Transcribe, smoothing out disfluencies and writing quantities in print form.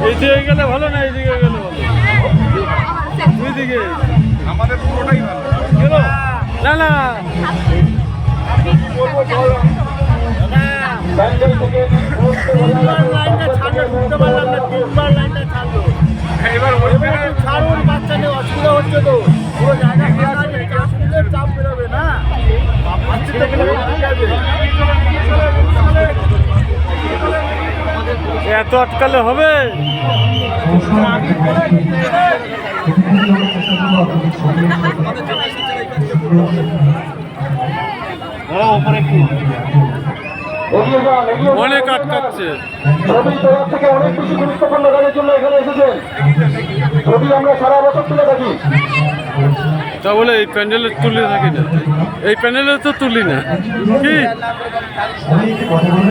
এইদিকে গেলে ভালো না, এইদিকে গেলে ভালো। দুইদিকে আমাদের পুরোটাই ভালো গেল না না। এবার ছাড়ুন, বাচ্চা নিয়ে অসুবিধা হচ্ছে তো, পুরো জায়গা চাপ বেরোবে না। এত আটকালে হবে? অনেক আটকাচ্ছে। থেকে অনেক বেশি গুরুত্বপূর্ণ কাজের জন্য এখানে এসেছেন। ছবি আমরা সারা বছর তুলে থাকি। তা বলে এই প্যান্ডেলে তুলে থাকি না, এই প্যান্ডেলে তো তুলি না কি।